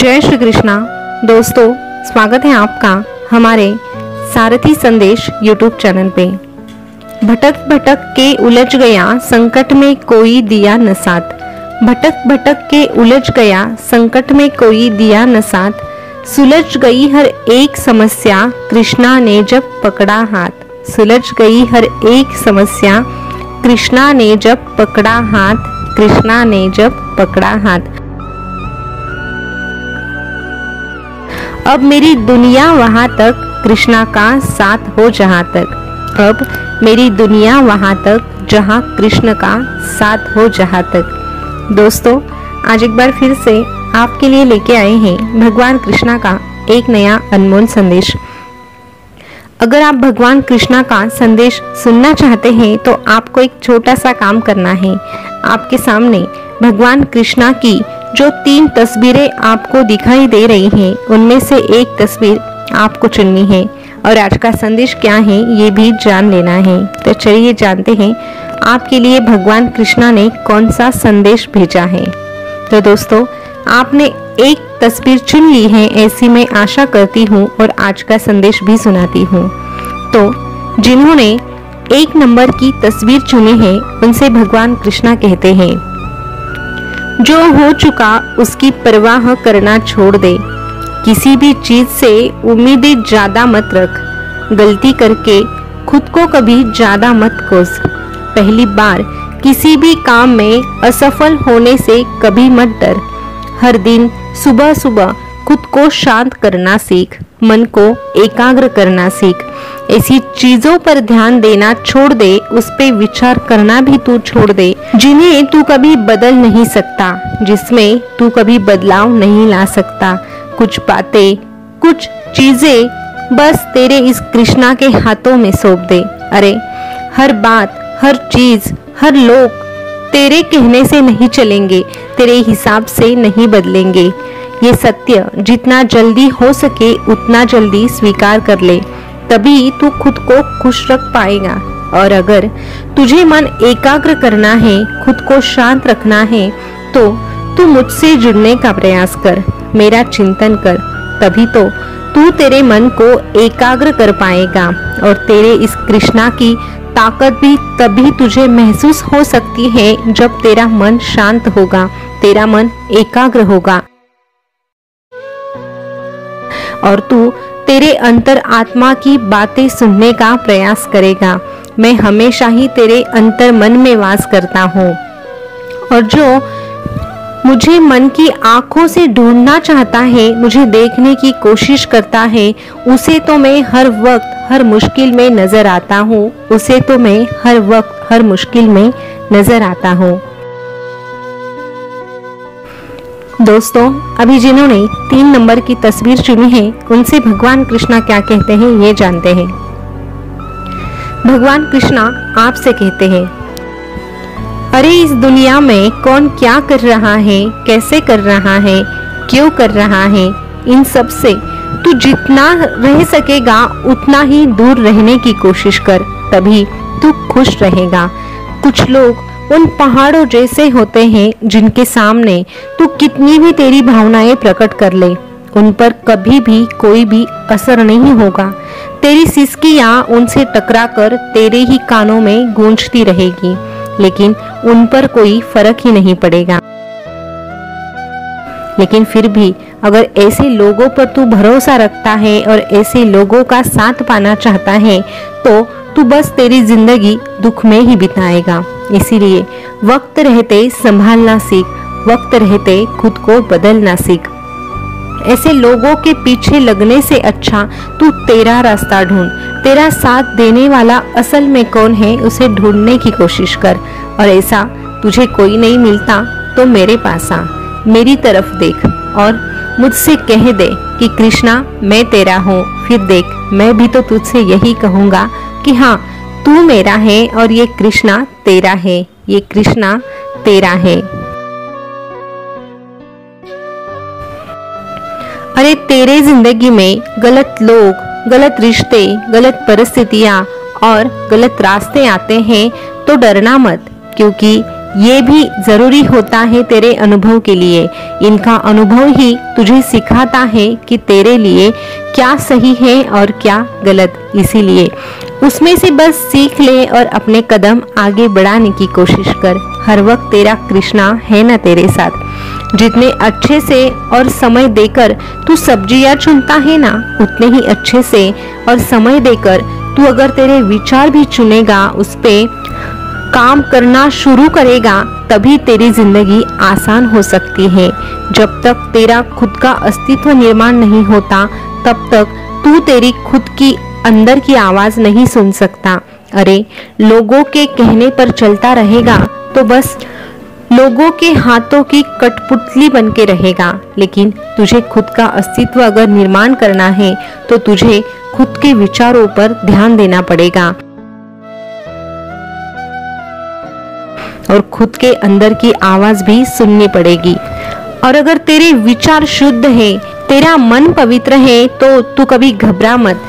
जय श्री कृष्णा। दोस्तों, स्वागत है आपका हमारे सारथी संदेश यूट्यूब चैनल पे। भटक भटक के उलझ गया संकट में कोई दिया न साथ। भटक भटक के उलझ गया संकट में कोई दिया न साथ। सुलझ गई हर एक समस्या कृष्णा ने जब पकड़ा हाथ। सुलझ गई हर एक समस्या कृष्णा ने जब पकड़ा हाथ। कृष्णा ने जब पकड़ा हाथ। अब मेरी दुनिया वहां तक कृष्णा का साथ हो जहां तक। अब मेरी दुनिया वहां तक जहां कृष्ण का साथ हो जहां तक। दोस्तों, आज एक बार फिर से आपके लिए लेके आए हैं भगवान कृष्णा का एक नया अनमोल संदेश। अगर आप भगवान कृष्णा का संदेश सुनना चाहते हैं तो आपको एक छोटा सा काम करना है। आपके सामने भगवान कृष्णा की जो 3 तस्वीरें आपको दिखाई दे रही हैं, उनमें से एक तस्वीर आपको चुननी है और आज का संदेश क्या है ये भी जान लेना है। तो चलिए जानते हैं आपके लिए भगवान कृष्णा ने कौन सा संदेश भेजा है। तो दोस्तों, आपने एक तस्वीर चुन ली है, ऐसी मैं आशा करती हूँ और आज का संदेश भी सुनाती हूँ। तो जिन्होंने 1 नंबर की तस्वीर चुनी है उनसे भगवान कृष्णा कहते हैं, जो हो चुका उसकी परवाह करना छोड़ दे। किसी भी चीज से उम्मीदें ज्यादा मत रख। गलती करके खुद को कभी ज्यादा मत कोस। पहली बार किसी भी काम में असफल होने से कभी मत डर। हर दिन सुबह सुबह खुद को शांत करना सीख। मन को एकाग्र करना सीख। ऐसी चीजों पर ध्यान देना छोड़ दे, उस पे विचार करना भी तू छोड़ दे जिन्हें तू कभी बदल नहीं सकता, जिसमें तू कभी बदलाव नहीं ला सकता। कुछ बातें, कुछ चीजें बस तेरे इस कृष्णा के हाथों में सौंप दे। अरे हर बात, हर चीज, हर लोग तेरे कहने से नहीं चलेंगे, तेरे हिसाब से नहीं बदलेंगे। ये सत्य जितना जल्दी हो सके उतना जल्दी स्वीकार कर ले, तभी तू खुद को खुश रख पाएगा। और अगर तुझे मन एकाग्र करना है, खुद को शांत रखना है, तो तू मुझसे जुड़ने का प्रयास कर, मेरा चिंतन कर। तभी तो तू तेरे मन को एकाग्र कर पाएगा और तेरे इस कृष्णा की ताकत भी तभी तुझे महसूस हो सकती है जब तेरा मन शांत होगा, तेरा मन एकाग्र होगा और तू तेरे अंतर आत्मा की बातें सुनने का प्रयास करेगा। मैं हमेशा ही तेरे अंतर मन में वास करता हूँ और जो मुझे मन की आंखों से ढूंढना चाहता है, मुझे देखने की कोशिश करता है, उसे तो मैं हर वक्त हर मुश्किल में नजर आता हूँ। उसे तो मैं हर वक्त हर मुश्किल में नजर आता हूँ। दोस्तों, अभी जिन्होंने 3 नंबर की तस्वीर चुनी है उनसे भगवान कृष्णा क्या कहते हैं ये जानते हैं। भगवान कृष्णा आपसे कहते हैं, अरे इस दुनिया में कौन क्या कर रहा है, कैसे कर रहा है, क्यों कर रहा है, इन सब से तू जितना रह सकेगा उतना ही दूर रहने की कोशिश कर, तभी तू खुश रहेगा। कुछ लोग उन पहाड़ों जैसे होते हैं जिनके सामने तू कितनी भी तेरी भावनाएं प्रकट कर ले, उन पर कभी भी कोई भी असर नहीं होगा। तेरी सिसकियां उनसे टकराकर तेरे ही कानों में गूंजती रहेगी, लेकिन उन पर कोई फर्क ही नहीं पड़ेगा। लेकिन फिर भी अगर ऐसे लोगों पर तू भरोसा रखता है और ऐसे लोगों का साथ पाना चाहता है तो तू बस तेरी जिंदगी दुख में ही बिताएगा। इसीलिए वक्त रहते संभालना सीख, वक्त रहते खुद को बदलना सीख। ऐसे लोगों के पीछे लगने से अच्छा तू तेरा रास्ता ढूंढ। तेरा साथ देने वाला असल में कौन है उसे ढूंढने की कोशिश कर। और ऐसा तुझे कोई नहीं मिलता तो मेरे पास आ, मेरी तरफ देख और मुझसे कह दे कि कृष्णा मैं तेरा हूँ। फिर देख, मैं भी तो तुझसे यही कहूँगा कि हाँ तू मेरा है और ये कृष्णा तेरा है, ये कृष्णा तेरा है। अरे तेरे जिंदगी में गलत लोग, गलत रिश्ते, गलत परिस्थितियाँ और गलत रास्ते आते हैं तो डरना मत, क्योंकि ये भी जरूरी होता है तेरे अनुभव के लिए। इनका अनुभव ही तुझे सिखाता है कि तेरे लिए क्या सही है और क्या गलत। इसीलिए उसमें से बस सीख ले और अपने कदम आगे बढ़ाने की कोशिश कर। हर वक्त तेरा कृष्णा है ना तेरे साथ। जितने अच्छे से और समय देकर तू सब्जियां चुनता है ना, उतने ही अच्छे से और समय देकर तू अगर तेरे विचार भी चुनेगा, उस पे काम करना शुरू करेगा, तभी तेरी जिंदगी आसान हो सकती है। जब तक तेरा खुद का अस्तित्व निर्माण नहीं होता, तब तक तू तेरी खुद की अंदर की आवाज नहीं सुन सकता। अरे लोगों के कहने पर चलता रहेगा तो बस लोगों के हाथों की कठपुतली बन के रहेगा। लेकिन तुझे खुद का अस्तित्व अगर निर्माण करना है तो तुझे खुद के विचारों पर ध्यान देना पड़ेगा और खुद के अंदर की आवाज भी सुननी पड़ेगी। और अगर तेरे विचार शुद्ध है, तेरा मन पवित्र है, तो तू कभी घबरा मत,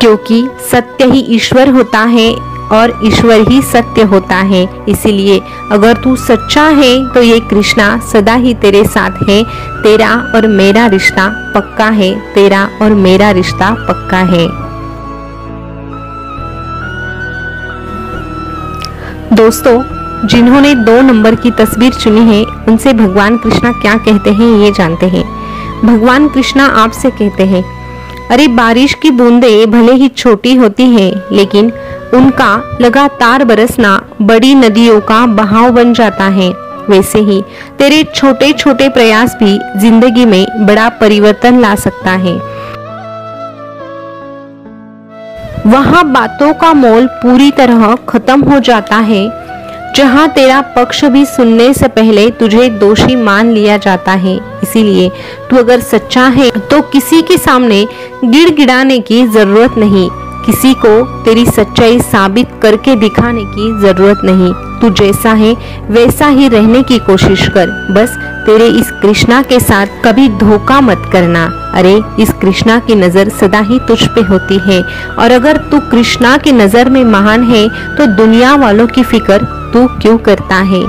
क्योंकि सत्य ही ईश्वर होता है और ईश्वर ही सत्य होता है। इसीलिए अगर तू सच्चा है तो ये कृष्णा सदा ही तेरे साथ है। तेरा और मेरा रिश्ता पक्का है, तेरा और मेरा रिश्ता पक्का है। दोस्तों, जिन्होंने 2 नंबर की तस्वीर चुनी है, उनसे भगवान कृष्णा क्या कहते हैं ये जानते हैं। भगवान कृष्णा आपसे कहते हैं, अरे बारिश की बूंदें भले ही छोटी होती हैं, लेकिन उनका लगातार बरसना बड़ी नदियों का बहाव बन जाता है। वैसे ही तेरे छोटे छोटे प्रयास भी जिंदगी में बड़ा परिवर्तन ला सकता है। वहां बातों का मोल पूरी तरह खत्म हो जाता है, जहां तेरा पक्ष भी सुनने से पहले तुझे दोषी मान लिया जाता है। इसीलिए तू अगर सच्चा है तो किसी के सामने गिड़गिड़ाने की जरूरत नहीं, किसी को तेरी सच्चाई साबित करके दिखाने की जरूरत नहीं। तू जैसा है वैसा ही रहने की कोशिश कर। बस तेरे इस कृष्णा के साथ कभी धोखा मत करना। अरे इस कृष्णा की नजर सदा ही तुझ पे होती है, और अगर तू कृष्णा की नजर में महान है तो दुनिया वालों की फिक्र तू क्यों करता है।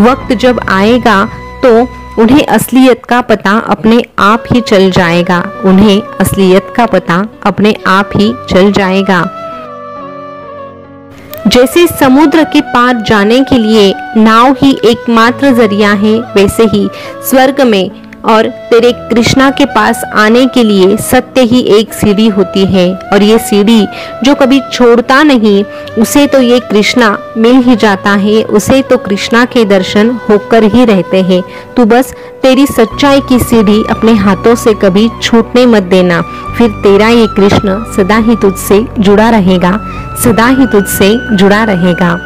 वक्त जब आएगा तो उन्हें असलियत का पता अपने आप ही चल जाएगा। उन्हें असलियत का पता अपने आप ही चल जाएगा। जैसे समुद्र के पार जाने के लिए नाव ही एकमात्र जरिया है, वैसे ही स्वर्ग में और तेरे कृष्णा के पास आने के लिए सत्य ही एक सीढ़ी होती है। और ये सीढ़ी जो कभी छोड़ता नहीं, उसे तो ये कृष्णा मिल ही जाता है, उसे तो कृष्णा के दर्शन होकर ही रहते हैं। तू बस तेरी सच्चाई की सीढ़ी अपने हाथों से कभी छूटने मत देना, फिर तेरा ये कृष्ण सदा ही तुझसे जुड़ा रहेगा, सदा ही तुझसे जुड़ा रहेगा।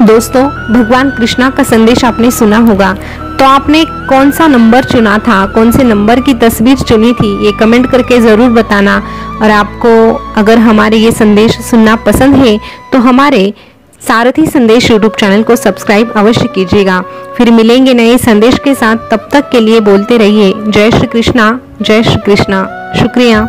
दोस्तों, भगवान कृष्णा का संदेश आपने सुना होगा, तो आपने कौन सा नंबर चुना था, कौन से नंबर की तस्वीर चुनी थी, ये कमेंट करके ज़रूर बताना। और आपको अगर हमारे ये संदेश सुनना पसंद है तो हमारे सारथी संदेश यूट्यूब चैनल को सब्सक्राइब अवश्य कीजिएगा। फिर मिलेंगे नए संदेश के साथ, तब तक के लिए बोलते रहिए जय श्री कृष्णा, जय श्री कृष्णा। शुक्रिया।